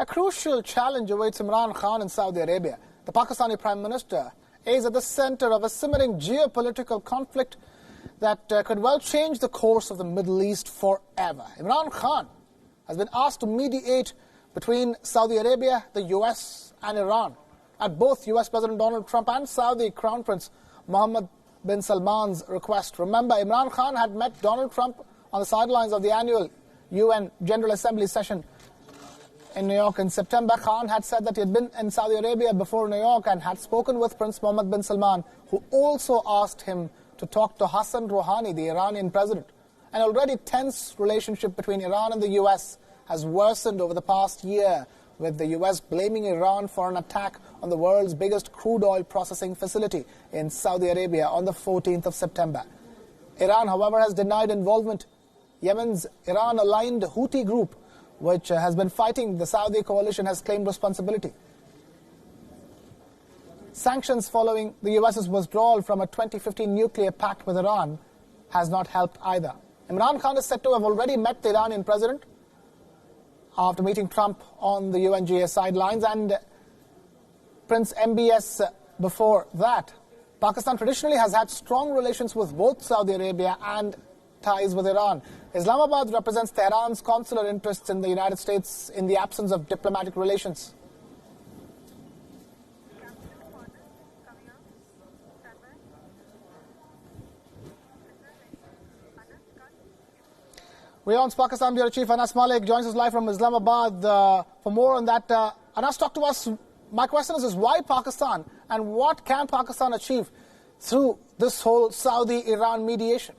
A crucial challenge awaits Imran Khan in Saudi Arabia. The Pakistani Prime Minister is at the center of a simmering geopolitical conflict that could well change the course of the Middle East forever. Imran Khan has been asked to mediate between Saudi Arabia, the US and Iran at both US President Donald Trump and Saudi Crown Prince Mohammed bin Salman's request. Remember, Imran Khan had met Donald Trump on the sidelines of the annual UN General Assembly session in New York in September. Khan had said that he had been in Saudi Arabia before New York and had spoken with Prince Mohammed bin Salman, who also asked him to talk to Hassan Rouhani, the Iranian president. An already tense relationship between Iran and the US has worsened over the past year, with the US blaming Iran for an attack on the world's biggest crude oil processing facility in Saudi Arabia on the 14th of September. Iran, however, has denied involvement. Yemen's Iran-aligned Houthi group, which has been fighting the Saudi coalition, has claimed responsibility. Sanctions following the US's withdrawal from a 2015 nuclear pact with Iran has not helped either. Imran Khan is said to have already met the Iranian president after meeting Trump on the UNGA sidelines, and Prince MBS before that. Pakistan traditionally has had strong relations with both Saudi Arabia and ties with Iran. Islamabad represents Tehran's consular interests in the United States in the absence of diplomatic relations. WION's Pakistan Bureau Chief Anas Malik joins us live from Islamabad. For more on that, Anas, talk to us. My question is why Pakistan, and what can Pakistan achieve through this whole Saudi-Iran mediation?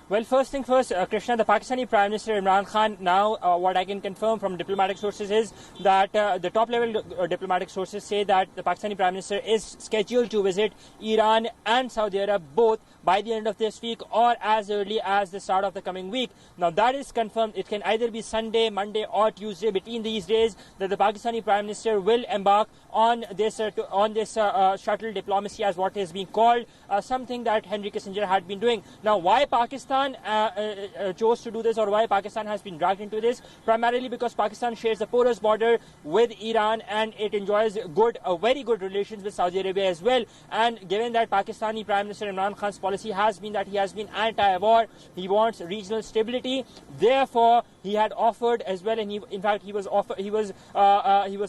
Well, first thing first, Krishna, the Pakistani Prime Minister Imran Khan, now what I can confirm from diplomatic sources is that the top-level diplomatic sources say that the Pakistani Prime Minister is scheduled to visit Iran and Saudi Arabia both by the end of this week or as early as the start of the coming week. Now, that is confirmed. It can either be Sunday, Monday or Tuesday between these days that the Pakistani Prime Minister will embark on this shuttle diplomacy, as what is being called, something that Henry Kissinger had been doing. Now, why Pakistan chose to do this, or why Pakistan has been dragged into this? Primarily because Pakistan shares a porous border with Iran and it enjoys very good relations with Saudi Arabia as well. And given that Pakistani Prime Minister Imran Khan's policy has been that he has been anti-war, he wants regional stability. Therefore, he had offered as well, and he was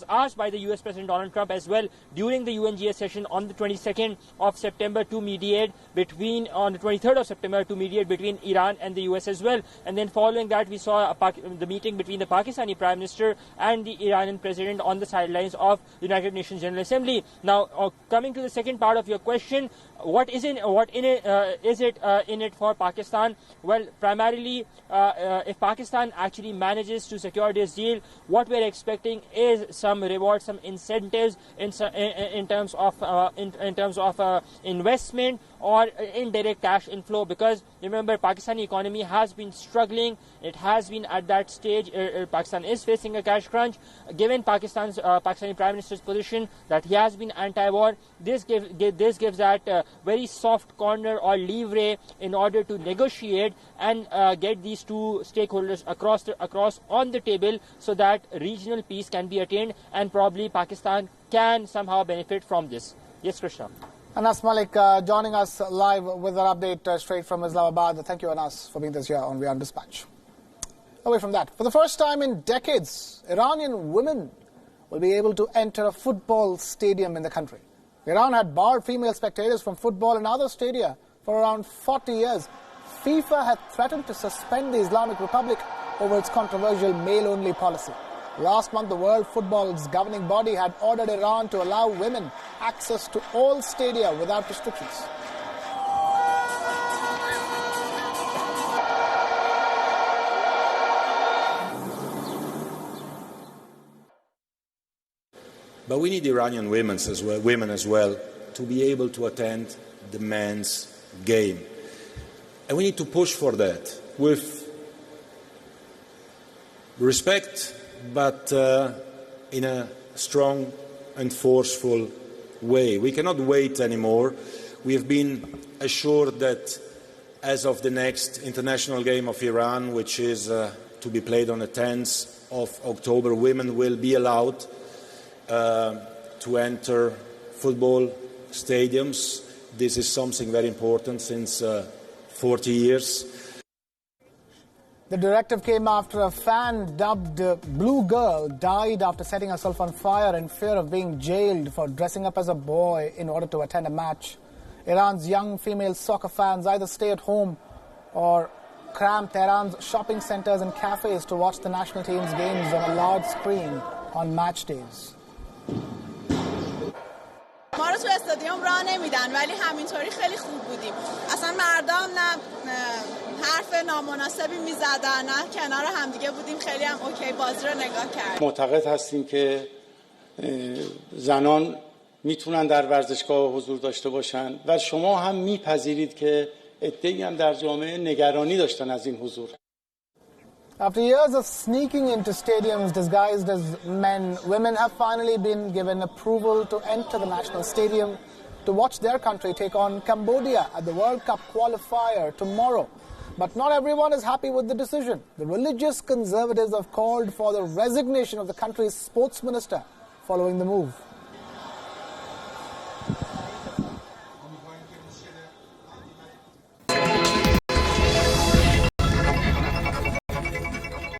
asked by the US President Donald Trump as well during the UNGA session on the 22nd of September to mediate on the 23rd of September to mediate between Iran and the US as well. And then following that, we saw the meeting between the Pakistani Prime Minister and the Iranian President on the sidelines of the United Nations General Assembly. Now, coming to the second part of your question, what is in it for Pakistan? Well, primarily, if Pakistan actually manages to secure this deal, what we're expecting is some rewards, some incentives in terms of investment or indirect cash inflow, because remember, Pakistani economy has been struggling. It has been at that stage. Pakistan is facing a cash crunch. Given Pakistani Prime Minister's position that he has been anti-war, this gives that very soft corner or leeway in order to negotiate and get these two stakeholders across on the table, so that regional peace can be attained and probably Pakistan can somehow benefit from this. Yes, Krishna. Anas Malik joining us live with an update straight from Islamabad. Thank you, Anas, for being this here on WION Dispatch. Away from that, for the first time in decades, Iranian women will be able to enter a football stadium in the country. Iran had barred female spectators from football and other stadia for around 40 years. FIFA had threatened to suspend the Islamic Republic over its controversial male-only policy. Last month, the World Football's governing body had ordered Iran to allow women access to all stadia without restrictions. But we need Iranian women as well to be able to attend the men's game. And we need to push for that with respect, but in a strong and forceful way. We cannot wait anymore. We have been assured that as of the next international game of Iran, which is to be played on the 10th of October, women will be allowed to enter football stadiums. This is something very important since 40 years. The directive came after a fan dubbed Blue Girl died after setting herself on fire in fear of being jailed for dressing up as a boy in order to attend a match. Iran's young female soccer fans either stay at home or cram Tehran's shopping centers and cafes to watch the national team's games on a large screen on match days. ما رو تو استادیوم راه نمیدن ولی همینطوری خیلی خوب بودیم. اصلا مردم نه حرف نامناسبی میزدن نه کنار همدیگه بودیم خیلی هم اوکی بازی رو نگاه کردیم. معتقد هستیم که زنان میتونن در ورزشگاه حضور داشته باشن و شما هم میپذیرید که عده‌ای هم در جامعه نگرانی داشتن از این حضور. After years of sneaking into stadiums disguised as men, women have finally been given approval to enter the national stadium to watch their country take on Cambodia at the World Cup qualifier tomorrow. But not everyone is happy with the decision. The religious conservatives have called for the resignation of the country's sports minister following the move.